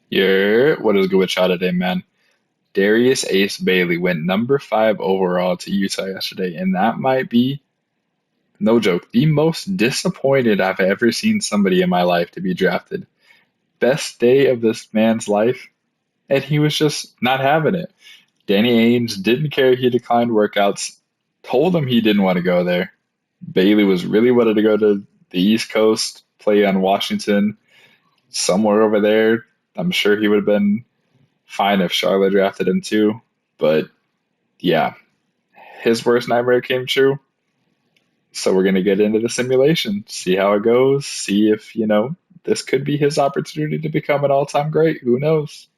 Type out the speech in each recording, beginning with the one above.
What is good with y'all today, man? Darius Ace Bailey went number 5 overall to Utah yesterday, and that might be, no joke, the most disappointed I've ever seen somebody in my life to be drafted. Best day of this man's life, and he was just not having it. Danny Ainge didn't care he declined workouts, told him he didn't want to go there. Bailey was really wanted to go to the East Coast, play on Washington, somewhere over there. I'm sure he would have been fine if Charlotte drafted him too. But yeah, his worst nightmare came true. So we're going to get into the simulation, see how it goes, see if, this could be his opportunity to become an all time great. Who knows?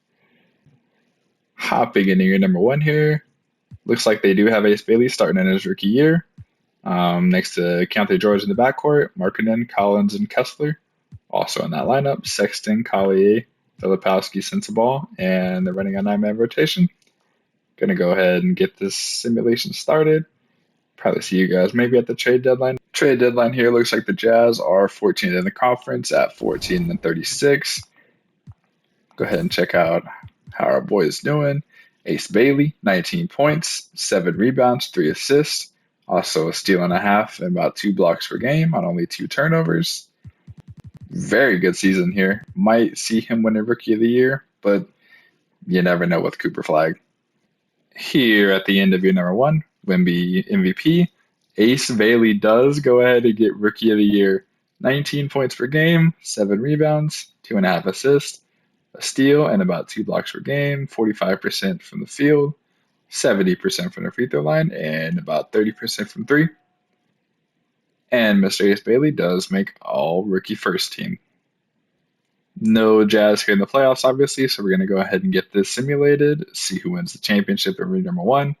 Hopping into your number one here. Looks like they do have Ace Bailey starting in his rookie year. Next to Keontae George in the backcourt, Markkanen, Collins, and Kessler. Also in that lineup, Sexton, Collier, Filipowski, Sensabaugh, and they're running a 9-man rotation. Gonna go ahead and get this simulation started. Probably see you guys maybe at the trade deadline. Trade deadline here looks like the Jazz are 14th in the conference at 14 and 36. Go ahead and check out how our boy is doing. Ace Bailey, 19 points, 7 rebounds, 3 assists, also a steal and a half, and about 2 blocks per game on only 2 turnovers. Very good season here. Might see him win a Rookie of the Year, but you never know with Cooper Flag. Here at the end of your number one, Wemby MVP, Ace Bailey does go ahead and get Rookie of the Year. 19 points per game, 7 rebounds, 2.5 assists, a steal, and about 2 blocks per game, 45% from the field, 70% from the free throw line, and about 30% from three. And Mr. Ace Bailey does make all rookie first team. No Jazz here in the playoffs, obviously, so we're going to go ahead and get this simulated, see who wins the championship in round number one.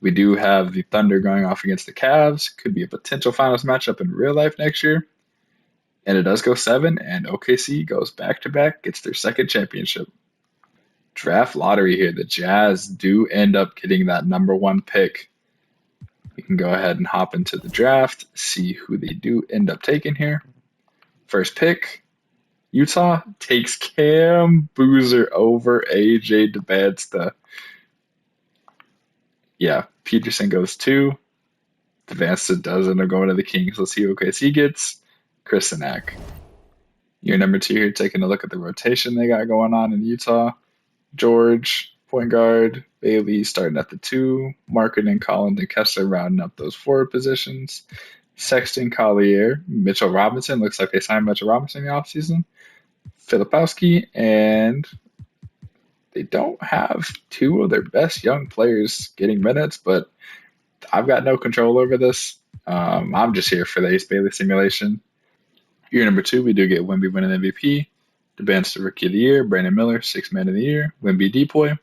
We do have the Thunder going off against the Cavs. Could be a potential finals matchup in real life next year. And it does go 7, and OKC goes back to back, gets their second championship. Draft lottery here. The Jazz do end up getting that number one pick. We can go ahead and hop into the draft, see who they do end up taking here. First pick, Utah takes Cam Boozer over AJ Debadsta. Yeah, Peterson goes 2. Debadsta does end up going to the Kings. Let's see who OKC gets. Chris Sinak. Your number 2 here, taking a look at the rotation they got going on in Utah. George, point guard, Bailey starting at the 2, Markkanen, Collins, and Kessler rounding up those forward positions. Sexton, Collier, Mitchell Robinson. Looks like they signed Mitchell Robinson in the offseason. Filipowski, and they don't have 2 of their best young players getting minutes, but I've got no control over this. I'm just here for the Ace Bailey simulation. Year number 2, we do get Wemby winning MVP. Debance the Rookie of the Year, Brandon Miller, 6th Man of the Year, Wemby Depoy,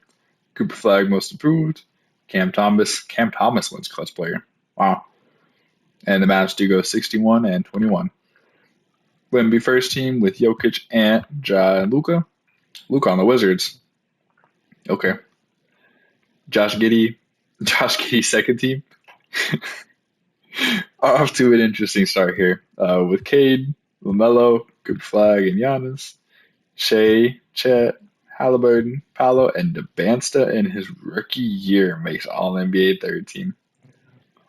Cooper Flag Most Improved, Cam Thomas wins Clutch Player. Wow. And the Mavs do go 61 and 21. Wemby first team with Jokic and Ja and Luka. Luka on the Wizards. Okay. Josh Giddey second team. Off to an interesting start here with Cade, LaMelo, Cooper Flag, and Giannis. Shea, Chet, Halliburton, Paolo, and Debasta in his rookie year makes All NBA third team.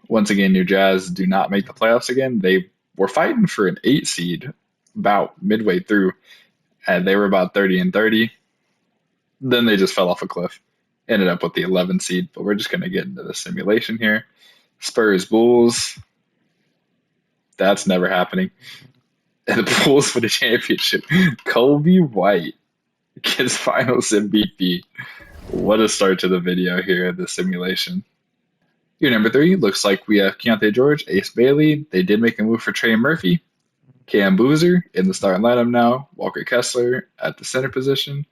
Once again, your Jazz do not make the playoffs again. They were fighting for an 8 seed about midway through, and they were about 30 and 30. Then they just fell off a cliff. Ended up with the 11 seed, but we're just going to get into the simulation here. Spurs, Bulls. That's never happening. And the Bulls for the championship. Kobe White gets finals MVP. What a start to the video here, the simulation. Your number 3 looks like we have Keontae George, Ace Bailey. They did make a move for Trey Murphy. Cam Boozer in the starting lineup now. Walker Kessler at the center position.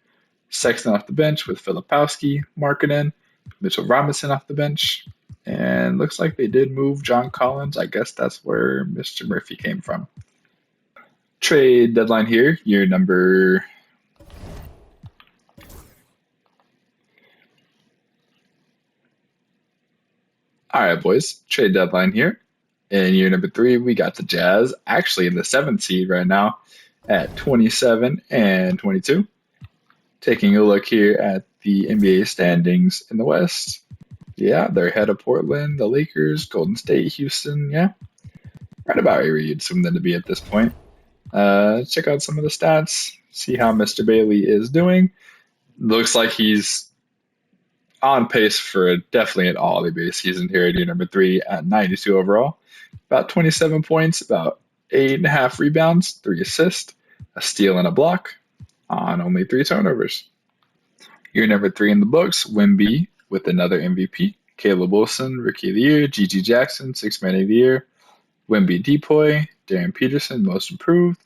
Sexton off the bench with Filipowski, Markkanen, Mitchell Robinson off the bench. And looks like they did move John Collins. I guess that's where Mr. Murphy came from. Trade deadline here, year number. All right, boys. Trade deadline here. In year number 3, we got the Jazz actually in the 7th seed right now at 27 and 22. Taking a look here at the NBA standings in the West. Yeah, they're ahead of Portland, the Lakers, Golden State, Houston. Yeah, right about where you'd assume them to be at this point. Check out some of the stats, see how Mr. Bailey is doing. Looks like he's on pace for definitely an all NBA season here at year number 3 at 92 overall. About 27 points, about 8.5 rebounds, 3 assists, a steal and a block on only 3 turnovers. Year number 3 in the books, Wemby with another MVP. Caleb Wilson, Rookie of the Year. G.G. Jackson, Sixth Man of the Year. Wemby Depoy, Darren Peterson, Most Improved.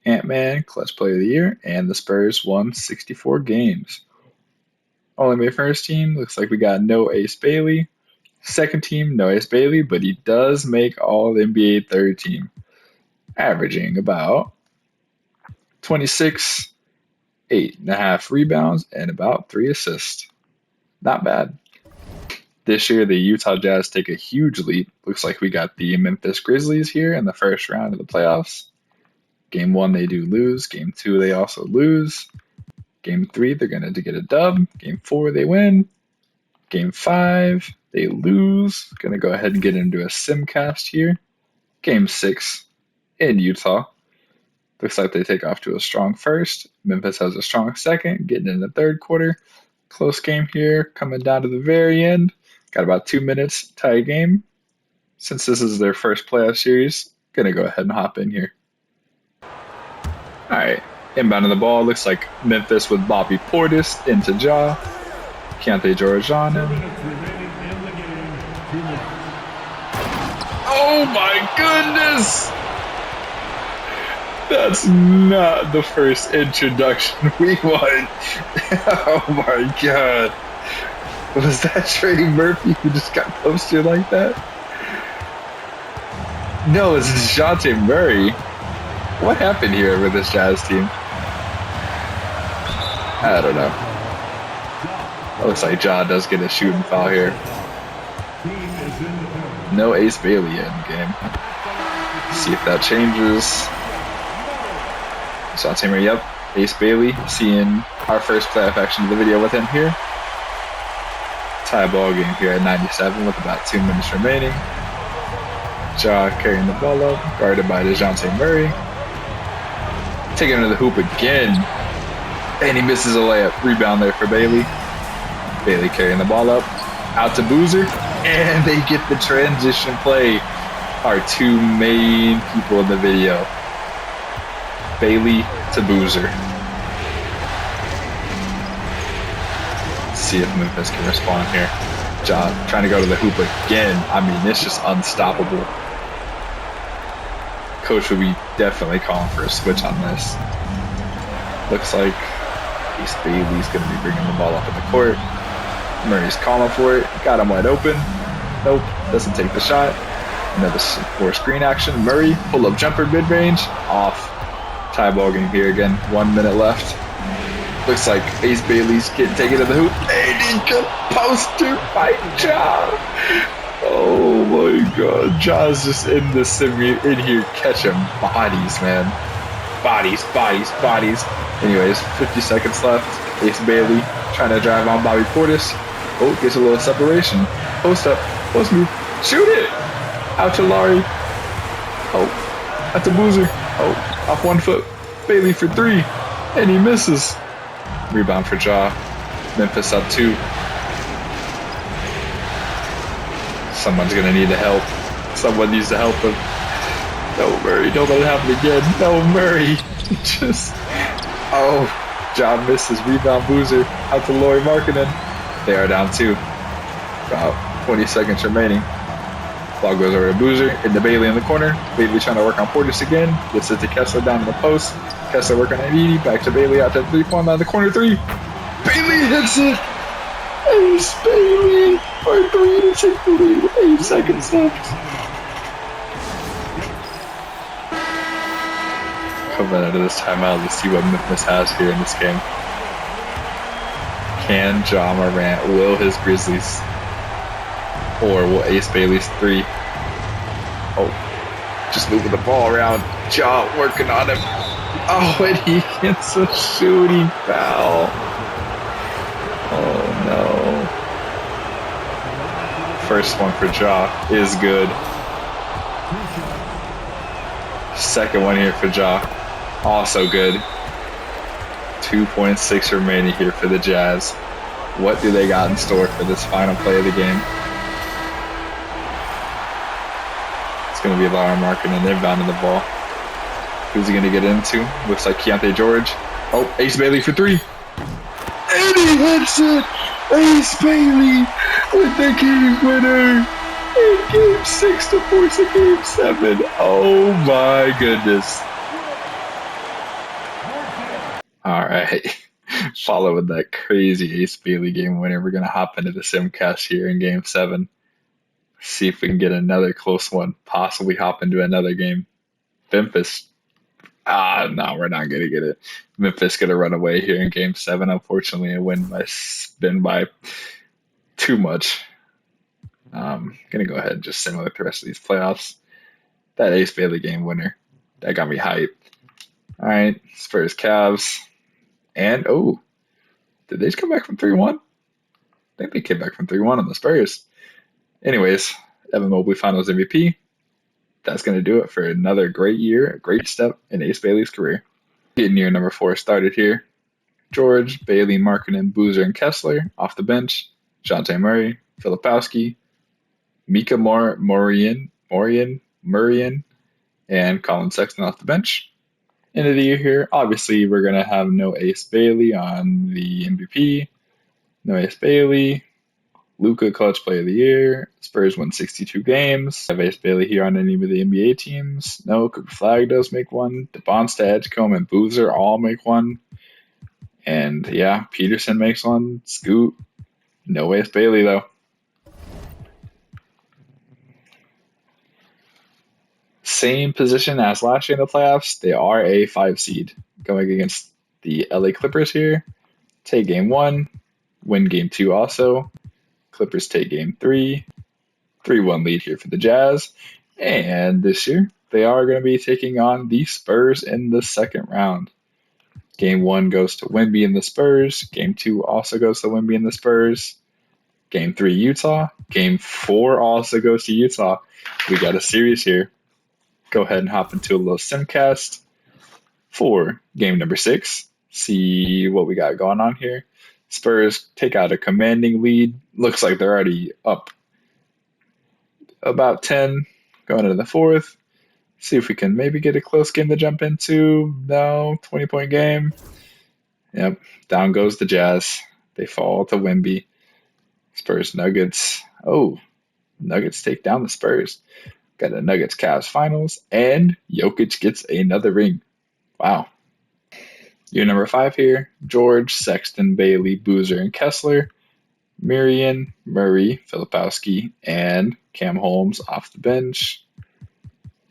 Ant-Man, Clutch Player of the Year. And the Spurs won 64 games. Only my first team, looks like we got no Ace Bailey. Second team, no Ace Bailey, but he does make all NBA third team, averaging about 26, 8.5 rebounds, and about 3 assists. Not bad. This year, the Utah Jazz take a huge leap. Looks like we got the Memphis Grizzlies here in the first round of the playoffs. Game 1, they do lose. Game 2, they also lose. Game 3, they're going to get a dub. Game 4, they win. Game 5, they lose. Going to go ahead and get into a simcast here. Game 6 in Utah. Looks like they take off to a strong first. Memphis has a strong second, getting in the third quarter. Close game here, coming down to the very end. Got about 2 minutes, tie game. Since this is their first playoff series, going to go ahead and hop in here. All right, inbounding the ball, looks like Memphis with Bobby Portis into Ja. Keontae George on him. Oh my goodness! That's not the first introduction we want. Oh my god. Was that Trey Murphy who just got posted like that? No, it's DeJounte Murray. What happened here with this Jazz team? I don't know. It looks like Ja does get a shooting foul here. No Ace Bailey in the game. See if that changes. DeJounte Murray, yep. Ace Bailey, seeing our first playoff action of the video with him here. Tie ball game here at 97 with about 2 minutes remaining. Ja carrying the ball up, guarded by DeJounte Murray. Taking it to the hoop again. And he misses a layup. Rebound there for Bailey. Bailey carrying the ball up. Out to Boozer. And they get the transition play. Our 2 main people in the video. Bailey to Boozer. Let's see if Memphis can respond here. Ja trying to go to the hoop again. I mean, it's just unstoppable. Coach will be definitely calling for a switch on this. Looks like Ace Bailey's going to be bringing the ball up in the court. Murray's calling for it. Got him wide open. Nope, doesn't take the shot. Another more screen action. Murray, pull-up jumper mid-range. Off. Tie ball game here again. 1 minute left. Looks like Ace Bailey's taking to the hoop. And he got posted by Ja. Oh my god. Ja's just in here catching bodies, man. Bodies. Anyways, 50 seconds left. Ace Bailey trying to drive on Bobby Portis. Oh, gets a little separation. Post up. Post move. Shoot it! Out to Laurie. Oh. Out to Boozer. Oh. Off 1 foot. Bailey for 3. And he misses. Rebound for Ja. Memphis up 2. Someone's going to need to help. Someone needs to help him. No, Murray. Don't let it happen again. No, Murray. Just... Oh. Ja misses. Rebound Boozer. Out to Lauri Markkanen. They are down 2. About 20 seconds remaining. Ball goes over to Boozer. Into Bailey in the corner. Bailey trying to work on Portis again. Gets it to Kessler down in the post. Kessler working on Edie. Back to Bailey out to the 3-point line. The corner 3. Bailey hits it. Ace Bailey for 3 to take the lead with 8 seconds left. Coming out of this timeout, let's see what Memphis has here in this game. Can Ja Morant will his Grizzlies, or will Ace Bailey's 3? Oh, just moving the ball around. Ja working on him. Oh, and he gets a shooting foul. First one for Ja is good. Second one here for Ja, also good. 2.6 remaining here for the Jazz. What do they got in store for this final play of the game? It's going to be Lara Markin, and they're bounding the ball. Who's he going to get into? Looks like Keontae George. Oh, Ace Bailey for three. And he hits it! Ace Bailey with the game winner in Game 6 to force a Game 7. Oh my goodness. All right. Following that crazy Ace Bailey game winner, we're going to hop into the Simcast here in Game 7. See if we can get another close one. Possibly hop into another game. Memphis. No, we're not going to get it. Memphis going to run away here in Game 7. Unfortunately, a win by too much. Going to go ahead and just simulate the rest of these playoffs. That Ace Bailey game winner, that got me hyped. All right, Spurs, Cavs. And, did they just come back from 3-1? I think they came back from 3-1 on the Spurs. Anyways, Evan Mobley Finals MVP. That's going to do it for another great year, a great step in Ace Bailey's career. Getting year number 4 started here. George, Bailey, Markkanen, Boozer, and Kessler off the bench. Jonte Murray, Filipowski, Mika Morian, and Colin Sexton off the bench. End of the year here, obviously we're going to have no Ace Bailey on the MVP. No Ace Bailey. Luka Clutch Play of the Year. Spurs won 62 games. Have Ace Bailey here on any of the NBA teams. No, Cooper Flag does make one. DeBonsta, Edgecombe, and Boozer all make one. And yeah, Peterson makes one. Scoot. No Ace Bailey though. Same position as last year in the playoffs. They are a 5 seed going against the LA Clippers here. Take game 1, win game 2 also. Clippers take game 3. 3-1 lead here for the Jazz. And this year, they are going to be taking on the Spurs in the second round. Game 1 goes to Wemby and the Spurs. Game 2 also goes to Wemby and the Spurs. Game 3, Utah. Game 4 also goes to Utah. We got a series here. Go ahead and hop into a little Simcast for game number 6. See what we got going on here. Spurs take out a commanding lead. Looks like they're already up about 10 going into the 4th. See if we can maybe get a close game to jump into. No, 20-point game. Yep, down goes the Jazz. They fall to Wemby. Spurs, Nuggets. Oh, Nuggets take down the Spurs. Got the Nuggets Cavs finals, and Jokic gets another ring. Wow. Year number 5 here. George, Sexton, Bailey, Boozer, and Kessler. Mirian, Murray, Filipowski, and Cam Holmes off the bench.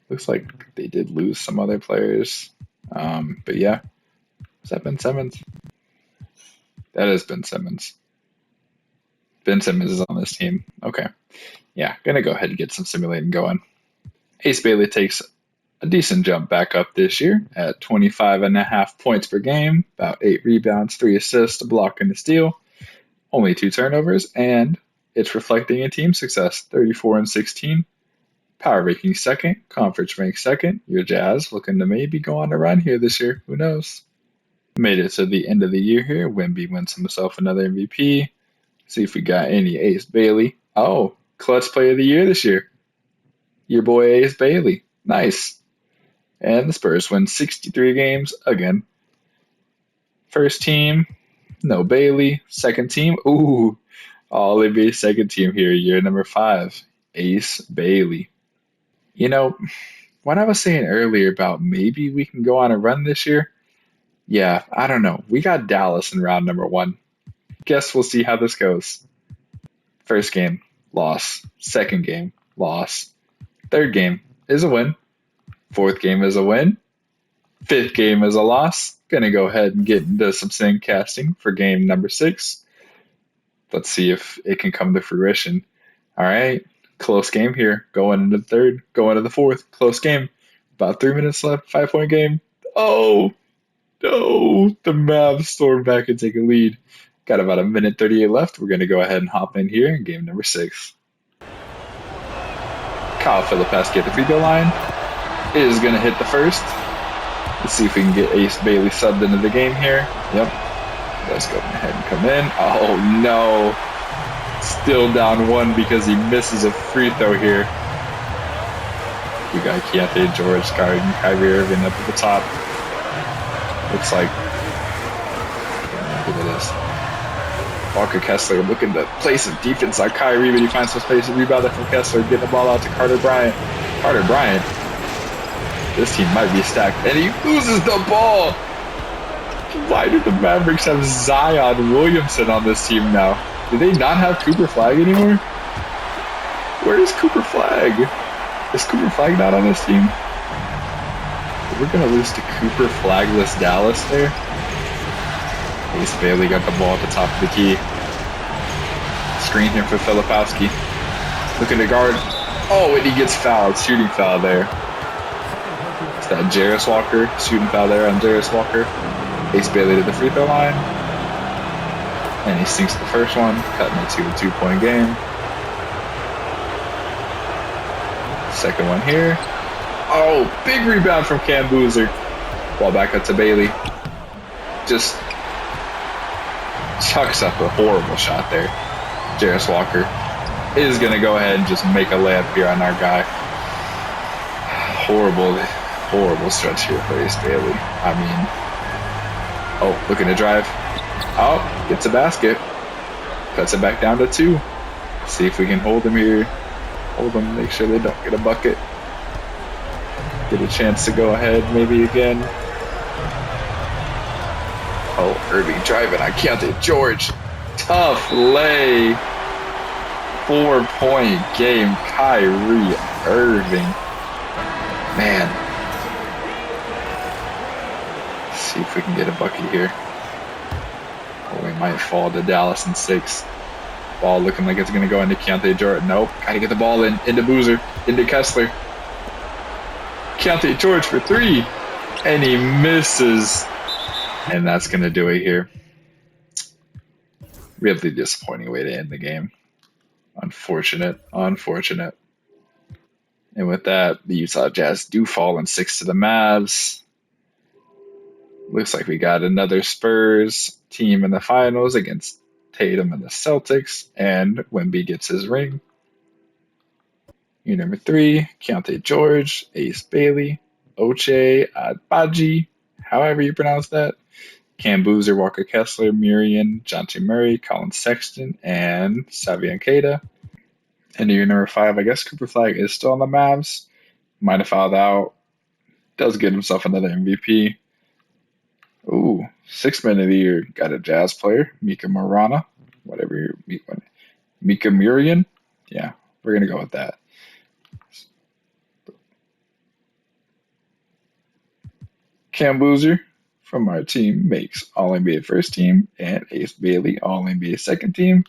Looks like they did lose some other players. But yeah. Is that Ben Simmons? That is Ben Simmons. Ben Simmons is on this team. Okay. Yeah, gonna go ahead and get some simulating going. Ace Bailey takes a decent jump back up this year at 25.5 points per game, about 8 rebounds, 3 assists, a block, and a steal, only 2 turnovers, and it's reflecting in team success, 34-16. Power ranking second, conference rank second. Your Jazz looking to maybe go on a run here this year. Who knows? Made it to the end of the year here. Wemby wins himself another MVP. See if we got any Ace Bailey. Oh, clutch play of the year this year. Your boy Ace Bailey. Nice. And the Spurs win 63 games again. First team, no Bailey. Second team, all NBA second team here. Year number 5, Ace Bailey. You know, what I was saying earlier about maybe we can go on a run this year, yeah, I don't know. We got Dallas in round number 1. Guess we'll see how this goes. First game, loss. Second game, loss. Third game is a win. Fourth game is a win. Fifth game is a loss. Gonna go ahead and get into some sim casting for game number 6. Let's see if it can come to fruition. All right, close game here. Going into the third, going into the fourth. Close game. About 3 minutes left. 5-point game. Oh, no. The Mavs storm back and take a lead. Got about a minute 38 left. We're going to go ahead and hop in here in game number 6. Kyle Filipowski at the free throw line is going to hit the first. Let's see if we can get Ace Bailey subbed into the game here. Yep. Let's go ahead and come in. Oh, no. Still down one because he misses a free throw here. We got Keontae George guarding Kyrie Irving up at the top. Looks like, look at this. Walker Kessler looking to play some defense on Kyrie, but he finds some space to rebound it from Kessler, getting the ball out to Carter Bryant. Carter Bryant. This team might be stacked, and he loses the ball. Why did the Mavericks have Zion Williamson on this team now? Do they not have Cooper Flagg anymore? Where is Cooper Flagg? Is Cooper Flagg not on this team? We're going to lose to Cooper Flaggless Dallas there. Ace Bailey got the ball at the top of the key. Screen here for Filipowski. Looking to guard. Oh, and he gets fouled. Shooting foul there. It's that Jarris Walker. Shooting foul there on Jarris Walker. Ace Bailey to the free throw line. And he sinks the first one, cutting it to a 2-point game. Second one here. Oh, big rebound from Cam Boozer. Ball back up to Bailey. Just chucks up a horrible shot there. Jarris Walker is going to go ahead and just make a layup here on our guy. Horrible stretch here for Ace Bailey. I mean, oh, looking to drive. Oh, gets a basket. Cuts it back down to 2. See if we can hold him here. Hold them, make sure they don't get a bucket. Get a chance to go ahead maybe again. Oh, Irving driving on Keontae George. Tough lay. 4-point game, Kyrie Irving. Man. Let's see if we can get a bucket here. Or we might fall to Dallas in 6. Ball looking like it's going to go into Keontae George. Nope. Got to get the ball into Boozer. Into Kessler. Keontae George for 3. And he misses. And that's going to do it here. Really disappointing way to end the game. Unfortunate. And with that, the Utah Jazz do fall in 6 to the Mavs. Looks like we got another Spurs team in the finals against Tatum and the Celtics, and Wemby gets his ring. Year number 3, Keontae George, Ace Bailey, Ochai Agbaji, however you pronounce that, Cam Boozer, Walker Kessler, Murian, Jonte Murray, Colin Sexton, and Savion Keita. And year number 5, I guess Cooper Flagg is still on the Mavs. Might have fouled out. Does get himself another MVP. Ooh, 6th man of the year. Got a Jazz player, Mika Marana. Mika Murian. Yeah, we're going to go with that. Cam Boozer from our team makes All-NBA first team, and Ace Bailey All-NBA second team.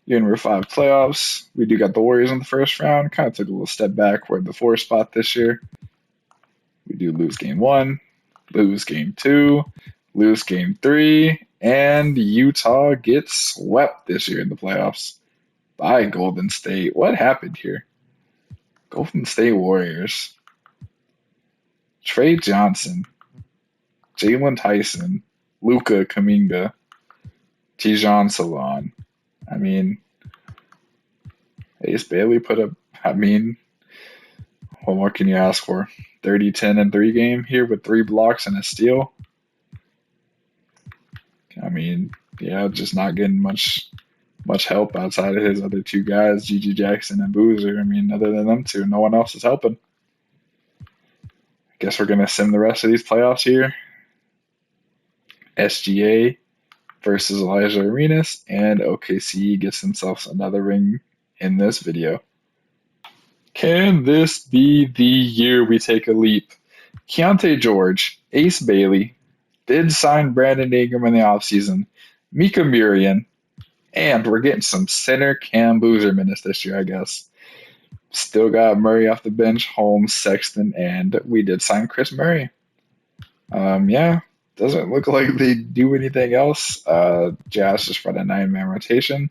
Year number 5 playoffs. We do got the Warriors in the first round. Kind of took a little step back. We're in the 4th spot this year. We do lose game 1, lose game 2, lose game 3, and Utah gets swept this year in the playoffs by Golden State. What happened here? Golden State Warriors. Trey Johnson, Jalen Tyson, Luka Kuminga, Tijon Salon. I mean, Ace Bailey put up, what more can you ask for? 30, 10, and 3 game here with 3 blocks and a steal. I mean, yeah, just not getting much help outside of his other 2 guys, Gigi Jackson and Boozer. I mean, other than them 2, no one else is helping. I guess we're going to sim the rest of these playoffs here. SGA versus Elijah Arenas, and OKC gets themselves another ring in this video. Can this be the year we take a leap? Keontae George, Ace Bailey, did sign Brandon Ingram in the offseason, Mika Murian, and we're getting some center Cam Boozer minutes this year, I guess. Still got Murray off the bench, Holmes, Sexton, and we did sign Chris Murray. Yeah, doesn't look like they do anything else. Jazz just run a 9-man rotation.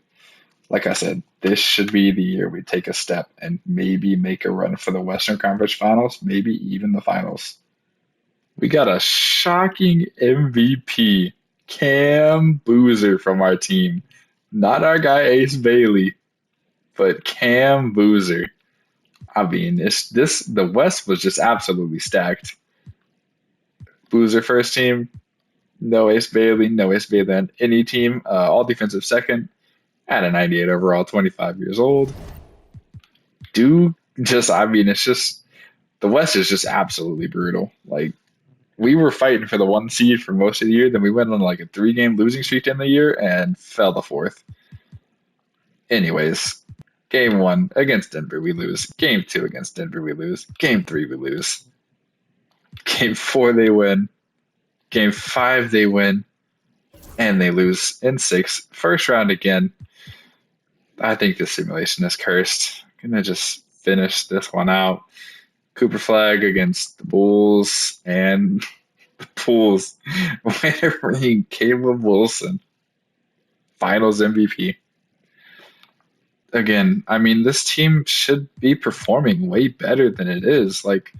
Like I said, this should be the year we take a step and maybe make a run for the Western Conference Finals, maybe even the finals. We got a shocking MVP, Cam Boozer from our team. Not our guy Ace Bailey, but Cam Boozer. I mean, the West was just absolutely stacked. Boozer first team, no Ace Bailey, no Ace Bailey on any team. All defensive second at a 98 overall, 25 years old. I mean, it's just the West is just absolutely brutal. Like we were fighting for the 1 seed for most of the year, then we went on like a 3-game losing streak in the year and fell to 4th. Anyways, game 1 against Denver, we lose. Game 2 against Denver, we lose. Game 3, we lose. Game 4, they win. Game 5, they win. And they lose in 6. First round again. I think this simulation is cursed. I'm going to just finish this one out. Cooper Flag against the Bulls, and the Bulls winning Caleb Wilson, Finals MVP. Again, I mean, this team should be performing way better than it is. Like,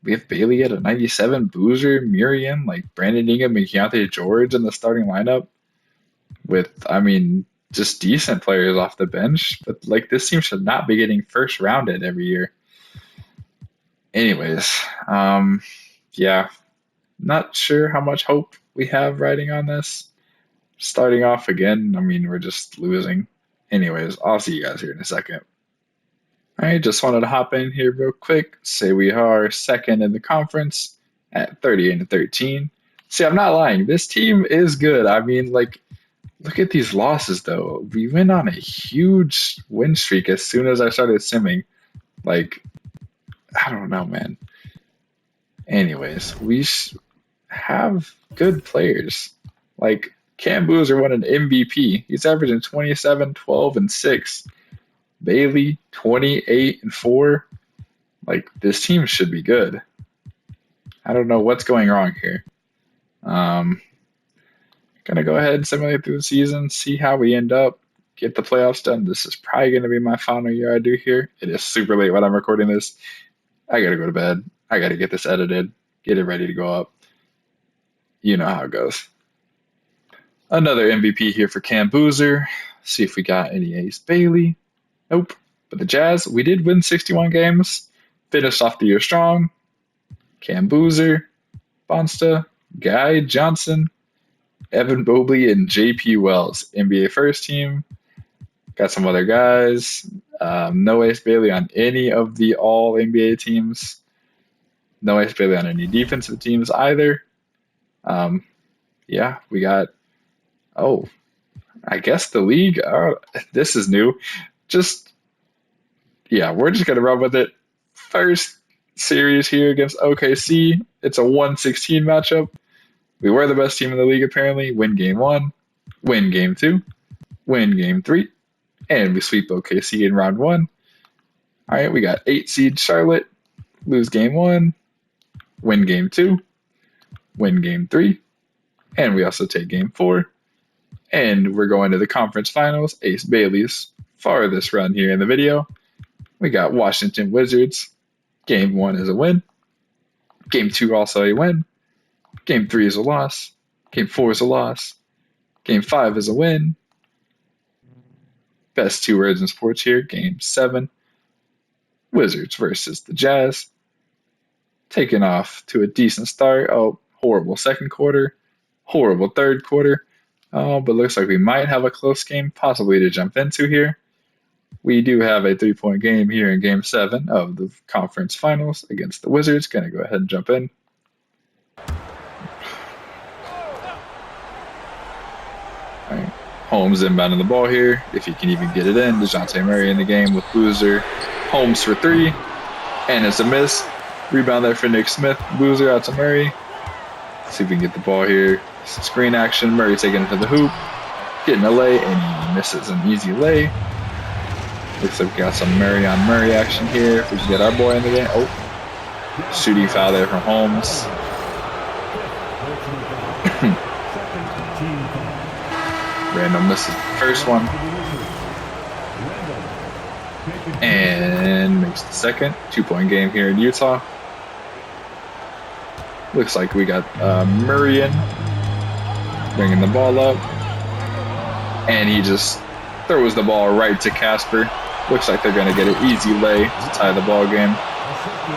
we have Bailey at a 97, Boozer, Miriam, like Brandon Ingram and Keontae George in the starting lineup with, I mean, just decent players off the bench. But, like, this team should not be getting first rounded every year. Anyways, yeah, not sure how much hope we have riding on this. Starting off again, I mean, we're just losing. Anyways, I'll see you guys here in a second. All right, just wanted to hop in here real quick. Say we are second in the conference at 38-13. See, I'm not lying. This team is good. I mean, like, look at these losses, though. We went on a huge win streak as soon as I started simming. Like, I don't know, man. Anyways, we have good players. Like, Cam Boozer won an MVP. He's averaging 27, 12, and 6. Bailey, 28 and 4. Like, this team should be good. I don't know what's going wrong here. Gonna go ahead and simulate through the season, see how we end up, get the playoffs done. This is probably gonna be my final year I do here. It is super late when I'm recording this. I gotta go to bed. I gotta get this edited, get it ready to go up. You know how it goes. Another MVP here for Cam Boozer. See if we got any Ace Bailey. Nope. But the Jazz, we did win 61 games. Finished off the year strong. Cam Boozer, Bonsta, Guy Johnson, Evan Mobley, and JP Wells. NBA first team. Got some other guys. No Ace Bailey on any of the all NBA teams. No Ace Bailey on any defensive teams either. Yeah, we got, I guess the league, this is new. We're just going to run with it. First series here against OKC. It's a 1-16 matchup. We were the best team in the league, apparently. Win game 1, win game 2, win game 3, and we sweep OKC in round 1. All right, we got 8 seed Charlotte. Lose game 1, win game 2, win game 3, and we also take game 4. And we're going to the conference finals. Ace Bailey's farthest run here in the video. We got Washington Wizards. Game 1 is a win. Game 2 also a win. Game 3 is a loss. Game 4 is a loss. Game 5 is a win. Best 2 words in sports here. Game 7. Wizards versus the Jazz. Taking off to a decent start. Horrible second quarter. Horrible third quarter. But looks like we might have a close game possibly to jump into here. We do have a 3-point game here in Game 7 of the conference finals against the Wizards. Going to go ahead and jump in. All right. Holmes inbounding the ball here. If he can even get it in. DeJounte Murray in the game with Boozer. Holmes for 3. And it's a miss. Rebound there for Nick Smith. Boozer out to Murray. See if we can get the ball here. Some screen action. Murray taking it to the hoop. Getting a lay, and he misses an easy lay. Looks like we got some Murray on Murray action here. If we can get our boy in the game. Shooting foul there from Holmes. Randall misses the first one. And makes the second. 2-point game here in Utah. Looks like we got Murray bringing the ball up. And he just throws the ball right to Casper. Looks like they're going to get an easy lay to tie the ball game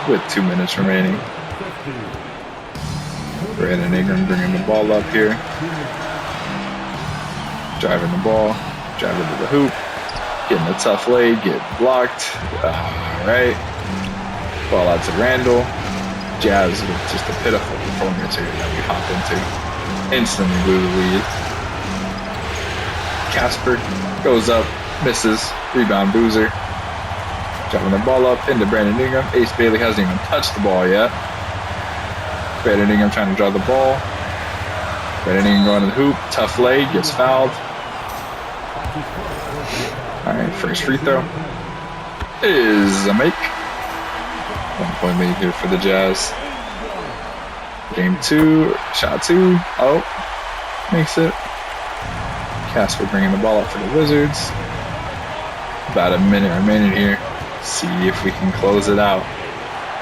with 2 minutes remaining. Brandon Ingram bringing the ball up here. Driving the ball. Driving to the hoop. Getting a tough lay. Get blocked. All right. Ball out to Randall. Jazz with just a pitiful performance here that we hop into. Instantly blew the lead. Casper goes up, misses, rebound Boozer. Driving the ball up into Brandon Ingram. Ace Bailey hasn't even touched the ball yet. Brandon Ingram trying to draw the ball. Brandon Ingram going to the hoop. Tough lay, gets fouled. All right, first free throw is a make. 1-point lead here for the Jazz. Game 2, shot 2. Oh, makes it. Casper bringing the ball up for the Wizards. About a minute remaining here. See if we can close it out.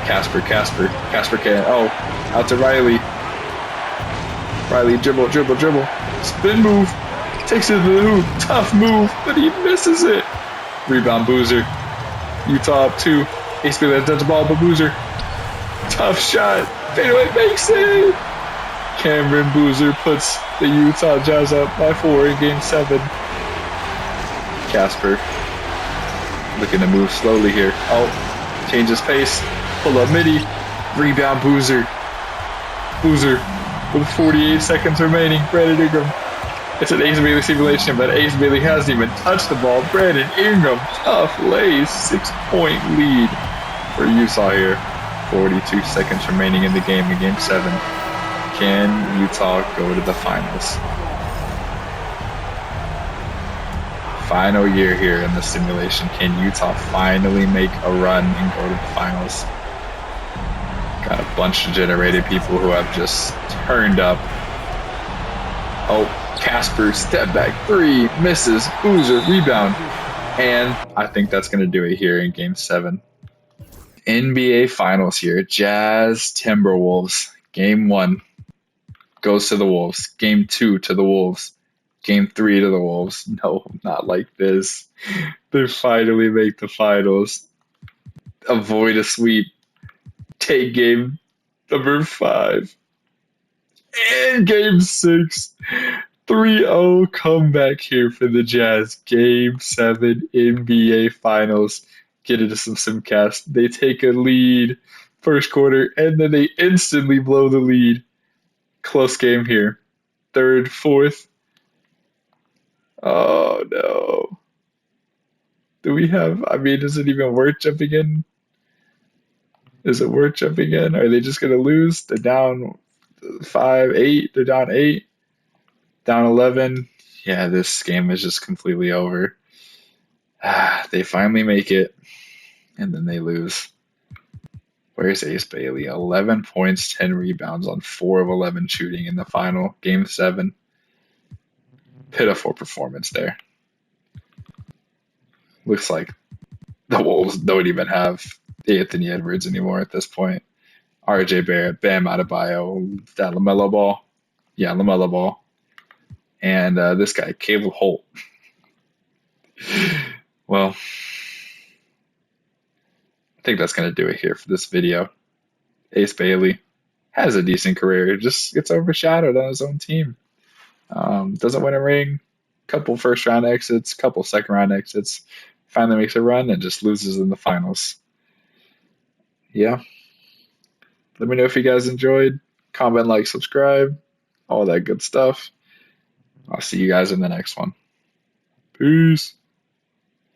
Casper can. Oh, out to Riley. Riley dribble. Spin move. Takes it to the hoop. Tough move, but he misses it. Rebound Boozer. Utah up 2. Ace Bailey has the ball, but Boozer. Tough shot. Fadeaway makes it. Cameron Boozer puts the Utah Jazz up by 4 in Game 7. Casper looking to move slowly here. Oh, changes pace. Pull up midi. Rebound Boozer. Boozer with 48 seconds remaining. Brandon Ingram. It's an Ace Bailey simulation, but Ace Bailey hasn't even touched the ball. Brandon Ingram, tough lays. 6-point lead for Utah here. 42 seconds remaining in the game in Game 7. Can Utah go to the finals? Final year here in the simulation. Can Utah finally make a run and go to the finals? Got a bunch of generated people who have just turned up. Oh, Casper, step back 3, misses, Boozer, rebound. And I think that's going to do it here in Game 7. NBA Finals here. Jazz, Timberwolves. Game 1 goes to the Wolves. Game 2 to the Wolves. Game 3 to the Wolves. No, not like this. They finally make the finals. Avoid a sweep. Take game number 5. And Game 6. 3-0 comeback here for the Jazz. Game 7 NBA Finals. Get into some simcast. They take a lead first quarter, and then they instantly blow the lead. Close game here. Third, fourth. Oh, no. Do we have... I mean, is it even worth jumping in? Is it worth jumping in? Are they just going to lose? They're down 5, 8. They're down 8. Down 11. Yeah, this game is just completely over. They finally make it, and then they lose. Where's Ace Bailey? 11 points, 10 rebounds on 4 of 11 shooting in the final. Game 7. Pitiful performance there. Looks like the Wolves don't even have Anthony Edwards anymore at this point. RJ Barrett, Bam Adebayo, that LaMelo Ball. Yeah, LaMelo Ball. And this guy, Caleb Holt. Well, I think that's going to do it here for this video. Ace Bailey has a decent career, just gets overshadowed on his own team. Doesn't win a ring, couple first round exits, couple second round exits, finally makes a run and just loses in the finals. Yeah. Let me know if you guys enjoyed. Comment, like, subscribe, all that good stuff. I'll see you guys in the next one. Peace.